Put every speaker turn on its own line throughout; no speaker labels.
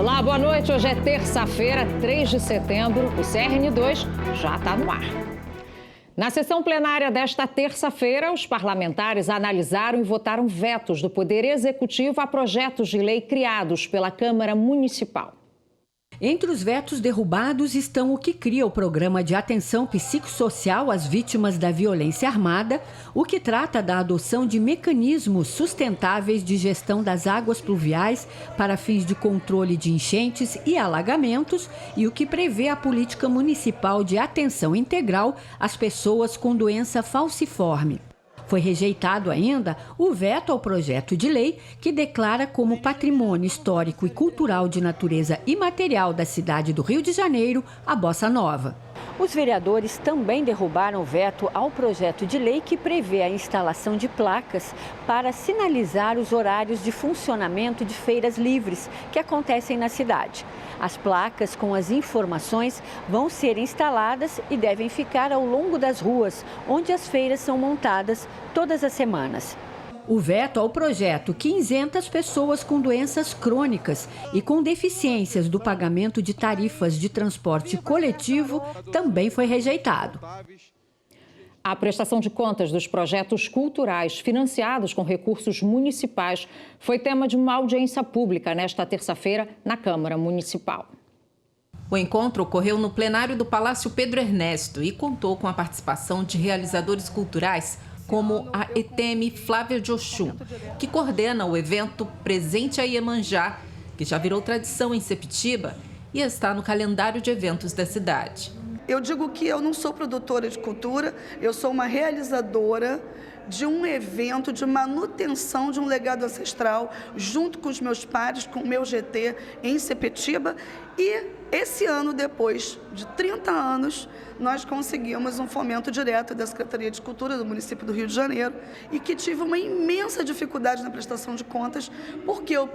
Olá, boa noite. Hoje é terça-feira, 3 de setembro. O CRN2 já está no ar. Na sessão plenária desta terça-feira, os parlamentares analisaram e votaram vetos do Poder Executivo a projetos de lei criados pela Câmara Municipal.
Entre os vetos derrubados estão o que cria o Programa de Atenção Psicossocial às Vítimas da Violência Armada, o que trata da adoção de mecanismos sustentáveis de gestão das águas pluviais para fins de controle de enchentes e alagamentos e o que prevê a política municipal de atenção integral às pessoas com doença falciforme. Foi rejeitado ainda o veto ao projeto de lei que declara como patrimônio histórico e cultural de natureza imaterial da cidade do Rio de Janeiro a Bossa Nova. Os vereadores também derrubaram o veto ao projeto de lei que prevê a instalação de placas para sinalizar os horários de funcionamento de feiras livres que acontecem na cidade. As placas com as informações vão ser instaladas e devem ficar ao longo das ruas, onde as feiras são montadas todas as semanas. O veto ao projeto que isenta as pessoas com doenças crônicas e com deficiências do pagamento de tarifas de transporte coletivo também foi rejeitado.
A prestação de contas dos projetos culturais financiados com recursos municipais foi tema de uma audiência pública nesta terça-feira na Câmara Municipal.
O encontro ocorreu no plenário do Palácio Pedro Ernesto e contou com a participação de realizadores culturais como a ETEME Flávia de Oxum, que coordena o evento Presente a Iemanjá, que já virou tradição em Sepetiba e está no calendário de eventos da cidade.
Eu digo que eu não sou produtora de cultura, eu sou uma realizadora de um evento de manutenção de um legado ancestral, junto com os meus pares, com o meu GT em Sepetiba. E esse ano, depois de 30 anos, nós conseguimos um fomento direto da Secretaria de Cultura do município do Rio de Janeiro e que tive uma imensa dificuldade na prestação de contas, porque eu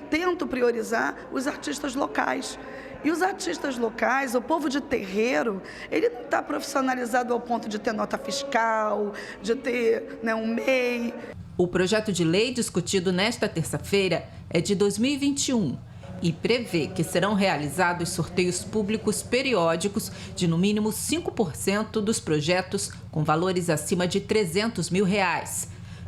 tento priorizar os artistas locais. E os artistas locais, o povo de terreiro, ele não está profissionalizado ao ponto de ter nota fiscal, de ter um MEI.
O projeto de lei discutido nesta terça-feira é de 2021 e prevê que serão realizados sorteios públicos periódicos de no mínimo 5% dos projetos com valores acima de R$300 mil,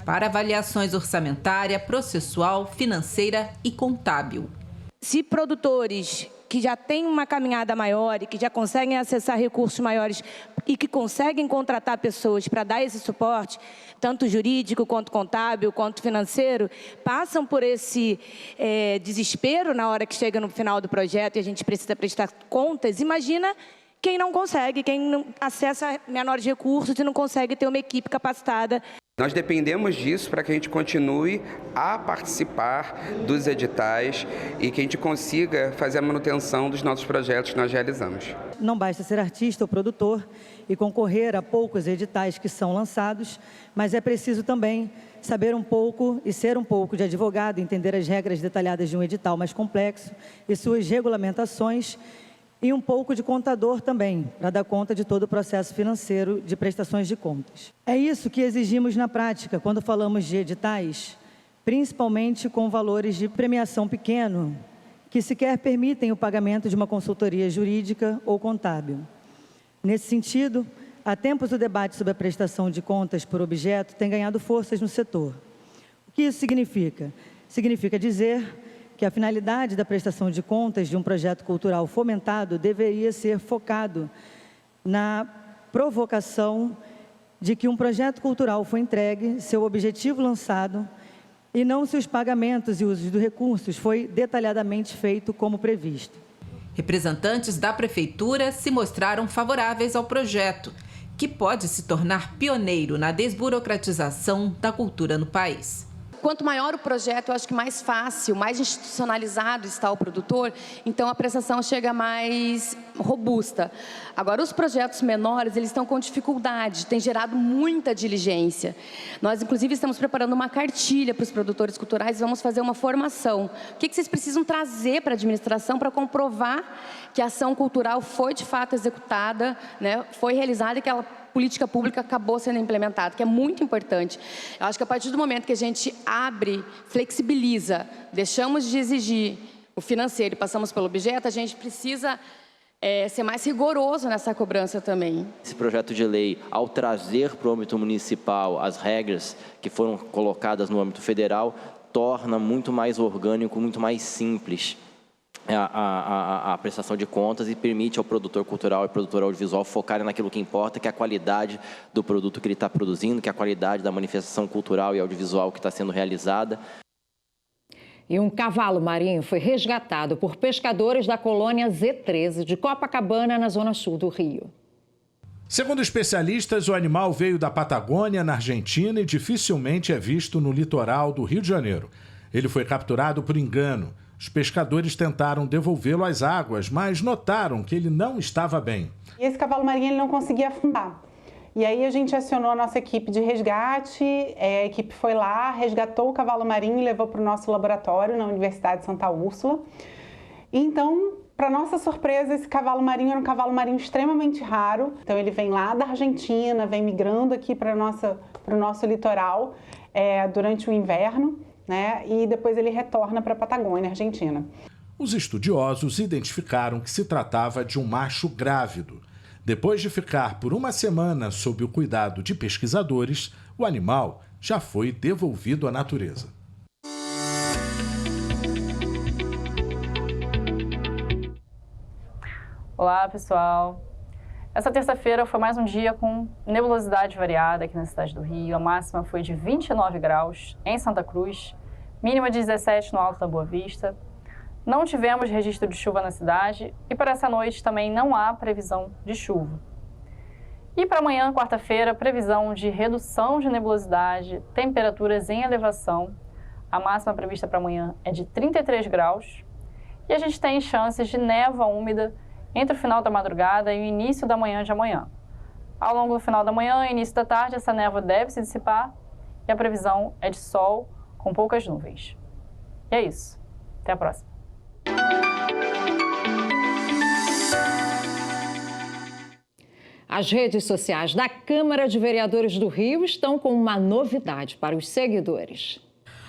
para avaliações orçamentária, processual, financeira e contábil.
Se produtores que já têm uma caminhada maior e que já conseguem acessar recursos maiores e que conseguem contratar pessoas para dar esse suporte, tanto jurídico, quanto contábil, quanto financeiro, passam por esse desespero na hora que chega no final do projeto e a gente precisa prestar contas. Imagina quem não consegue, quem não acessa menores recursos e não consegue ter uma equipe capacitada.
Nós dependemos disso para que a gente continue a participar dos editais e que a gente consiga fazer a manutenção dos nossos projetos que nós realizamos.
Não basta ser artista ou produtor e concorrer a poucos editais que são lançados, mas é preciso também saber um pouco e ser um pouco de advogado, entender as regras detalhadas de um edital mais complexo e suas regulamentações, e um pouco de contador também, para dar conta de todo o processo financeiro de prestações de contas. É isso que exigimos na prática quando falamos de editais, principalmente com valores de premiação pequeno, que sequer permitem o pagamento de uma consultoria jurídica ou contábil. Nesse sentido, há tempos o debate sobre a prestação de contas por objeto tem ganhado forças no setor. O que isso significa? Significa dizer que a finalidade da prestação de contas de um projeto cultural fomentado deveria ser focado na provocação de que um projeto cultural foi entregue, seu objetivo lançado, e não se os pagamentos e usos dos recursos foi detalhadamente feito como previsto.
Representantes da Prefeitura se mostraram favoráveis ao projeto, que pode se tornar pioneiro na desburocratização da cultura no país.
Quanto maior o projeto, eu acho que mais fácil, mais institucionalizado está o produtor, então a prestação chega mais robusta. Agora, os projetos menores, eles estão com dificuldade, tem gerado muita diligência. Nós, inclusive, estamos preparando uma cartilha para os produtores culturais, vamos fazer uma formação. O que vocês precisam trazer para a administração para comprovar que a ação cultural foi, de fato, executada, né, foi realizada e que ela política pública acabou sendo implementada, que é muito importante. Eu acho que a partir do momento que a gente abre, flexibiliza, deixamos de exigir o financeiro e passamos pelo objeto, a gente precisa ser mais rigoroso nessa cobrança também.
Esse projeto de lei, ao trazer para o âmbito municipal as regras que foram colocadas no âmbito federal, torna muito mais orgânico, muito mais simples a prestação de contas e permite ao produtor cultural e produtor audiovisual focarem naquilo que importa, que é a qualidade do produto que ele está produzindo, que é a qualidade da manifestação cultural e audiovisual que está sendo realizada.
E um cavalo marinho foi resgatado por pescadores da colônia Z13 de Copacabana, na zona sul do Rio.
Segundo especialistas, o animal veio da Patagônia, na Argentina, e dificilmente é visto no litoral do Rio de Janeiro. Ele foi capturado por engano. Os pescadores tentaram devolvê-lo às águas, mas notaram que ele não estava bem.
Esse cavalo marinho ele não conseguia afundar. E aí a gente acionou a nossa equipe de resgate, a equipe foi lá, resgatou o cavalo marinho e levou para o nosso laboratório na Universidade de Santa Úrsula. Então, para nossa surpresa, esse cavalo marinho era um cavalo marinho extremamente raro. Então ele vem lá da Argentina, vem migrando aqui para o nosso litoral durante o inverno, né? E depois ele retorna para a Patagônia, Argentina.
Os estudiosos identificaram que se tratava de um macho grávido. Depois de ficar por uma semana sob o cuidado de pesquisadores, o animal já foi devolvido à natureza.
Olá, pessoal. Essa terça-feira foi mais um dia com nebulosidade variada aqui na cidade do Rio. A máxima foi de 29 graus em Santa Cruz, mínima de 17 no Alto da Boa Vista. Não tivemos registro de chuva na cidade e para essa noite também não há previsão de chuva. E para amanhã, quarta-feira, previsão de redução de nebulosidade, temperaturas em elevação. A máxima prevista para amanhã é de 33 graus e a gente tem chances de névoa úmida entre o final da madrugada e o início da manhã de amanhã. Ao longo do final da manhã e início da tarde, essa névoa deve se dissipar e a previsão é de sol com poucas nuvens. E é isso. Até a próxima.
As redes sociais da Câmara de Vereadores do Rio estão com uma novidade para os seguidores.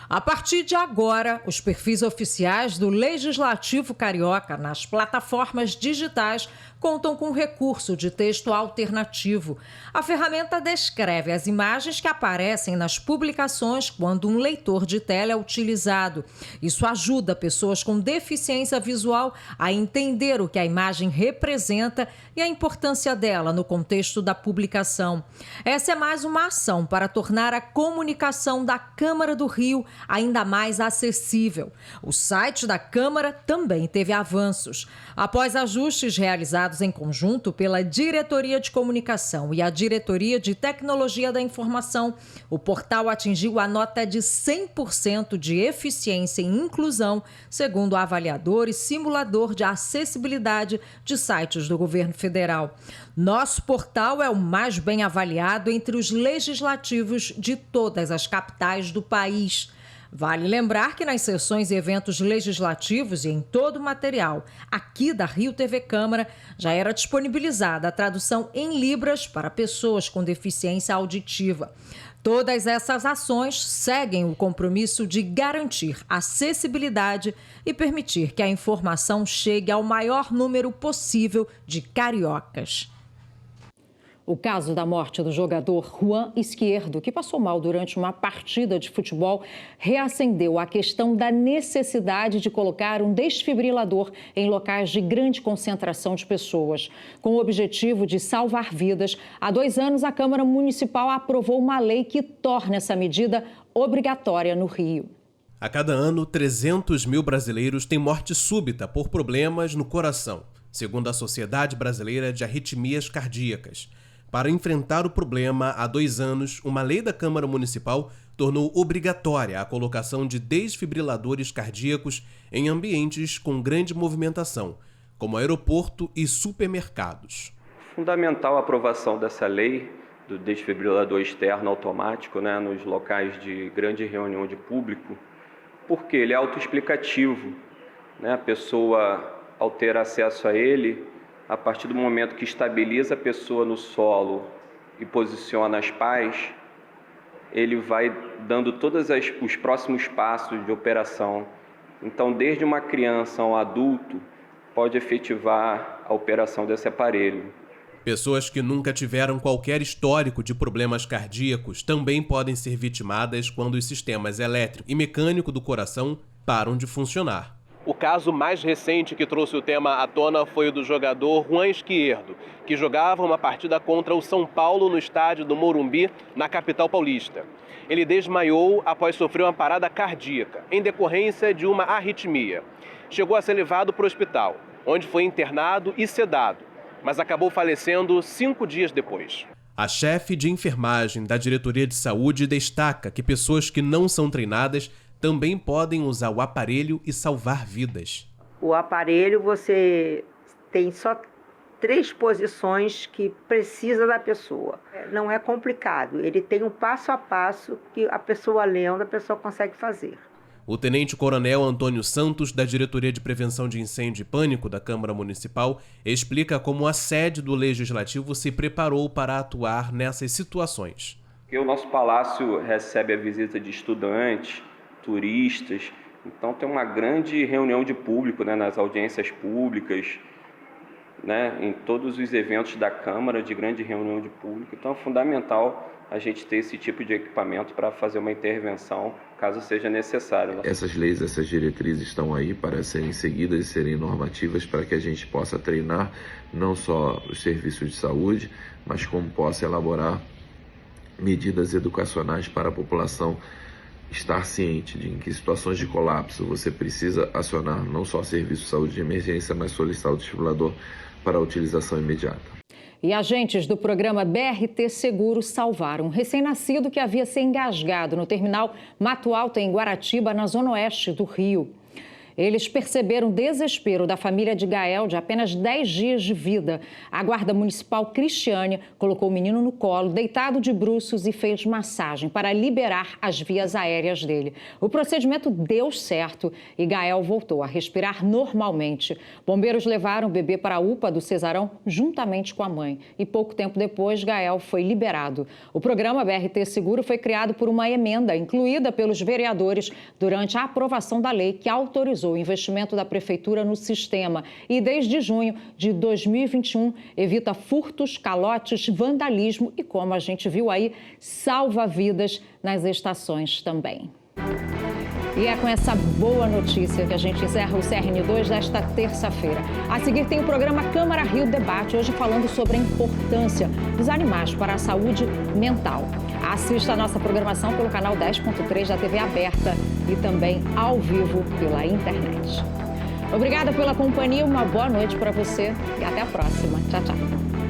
A partir de agora, os perfis oficiais do Legislativo Carioca nas plataformas digitais contam com recurso de texto alternativo. A ferramenta descreve as imagens que aparecem nas publicações quando um leitor de tela é utilizado. Isso ajuda pessoas com deficiência visual a entender o que a imagem representa e a importância dela no contexto da publicação. Essa é mais uma ação para tornar a comunicação da Câmara do Rio ainda mais acessível. O site da Câmara também teve avanços. Após ajustes realizados em conjunto pela Diretoria de Comunicação e a Diretoria de Tecnologia da Informação, o portal atingiu a nota de 100% de eficiência e inclusão, segundo o avaliador e simulador de acessibilidade de sites do governo federal. Nosso portal é o mais bem avaliado entre os legislativos de todas as capitais do país. Vale lembrar que nas sessões e eventos legislativos e em todo o material aqui da Rio TV Câmara já era disponibilizada a tradução em libras para pessoas com deficiência auditiva. Todas essas ações seguem o compromisso de garantir acessibilidade e permitir que a informação chegue ao maior número possível de cariocas.
O caso da morte do jogador Juan Izquierdo, que passou mal durante uma partida de futebol, reacendeu a questão da necessidade de colocar um desfibrilador em locais de grande concentração de pessoas. Com o objetivo de salvar vidas, há 2 anos a Câmara Municipal aprovou uma lei que torna essa medida obrigatória no Rio.
A cada ano, 300 mil brasileiros têm morte súbita por problemas no coração, segundo a Sociedade Brasileira de Arritmias Cardíacas. Para enfrentar o problema, há 2 anos, uma lei da Câmara Municipal tornou obrigatória a colocação de desfibriladores cardíacos em ambientes com grande movimentação, como aeroporto e supermercados.
Fundamental a aprovação dessa lei do desfibrilador externo automático, nos locais de grande reunião de público, porque ele é autoexplicativo. A pessoa, ao ter acesso a ele, a partir do momento que estabiliza a pessoa no solo e posiciona as pás, ele vai dando todos os próximos passos de operação Então, desde uma criança a um adulto, pode efetivar a operação desse aparelho.
Pessoas que nunca tiveram qualquer histórico de problemas cardíacos também podem ser vitimadas quando os sistemas elétrico e mecânico do coração param de funcionar. O caso mais recente que trouxe o tema à tona foi o do jogador Juan Esquierdo, que jogava uma partida contra o São Paulo no estádio do Morumbi, na capital paulista. Ele desmaiou após sofrer uma parada cardíaca, em decorrência de uma arritmia. Chegou a ser levado para o hospital, onde foi internado e sedado, mas acabou falecendo 5 dias depois. A chefe de enfermagem da Diretoria de Saúde destaca que pessoas que não são treinadas também podem usar o aparelho e salvar vidas.
O aparelho, você tem só 3 posições que precisa da pessoa. Não é complicado, ele tem um passo a passo que a pessoa lendo, a pessoa consegue fazer.
O tenente-coronel Antônio Santos, da Diretoria de Prevenção de Incêndio e Pânico da Câmara Municipal, explica como a sede do Legislativo se preparou para atuar nessas situações.
O nosso palácio recebe a visita de estudantes, turistas, então tem uma grande reunião de público, nas audiências públicas, em todos os eventos da Câmara de grande reunião de público. Então é fundamental a gente ter esse tipo de equipamento para fazer uma intervenção, caso seja necessário.
Essas leis, essas diretrizes estão aí para serem seguidas e serem normativas para que a gente possa treinar não só os serviços de saúde, mas como possa elaborar medidas educacionais para a população estar ciente de em que situações de colapso você precisa acionar não só o serviço de saúde de emergência, mas solicitar o desfibrilador para a utilização imediata.
E agentes do programa BRT Seguro salvaram um recém-nascido que havia se engasgado no terminal Mato Alto, em Guaratiba, na zona oeste do Rio. Eles perceberam o desespero da família de Gael, de apenas 10 dias de vida. A guarda municipal Cristiane colocou o menino no colo, deitado de bruços, e fez massagem para liberar as vias aéreas dele. O procedimento deu certo e Gael voltou a respirar normalmente. Bombeiros levaram o bebê para a UPA do Cesarão juntamente com a mãe. E pouco tempo depois, Gael foi liberado. O programa BRT Seguro foi criado por uma emenda incluída pelos vereadores durante a aprovação da lei que autorizou o investimento da Prefeitura no sistema e, desde junho de 2021, evita furtos, calotes, vandalismo e, como a gente viu aí, salva vidas nas estações também. E é com essa boa notícia que a gente encerra o CRN2 desta terça-feira. A seguir tem o programa Câmara Rio Debate, hoje falando sobre a importância dos animais para a saúde mental. Assista a nossa programação pelo canal 10.3 da TV aberta e também ao vivo pela internet. Obrigada pela companhia, uma boa noite para você e até a próxima. Tchau, tchau.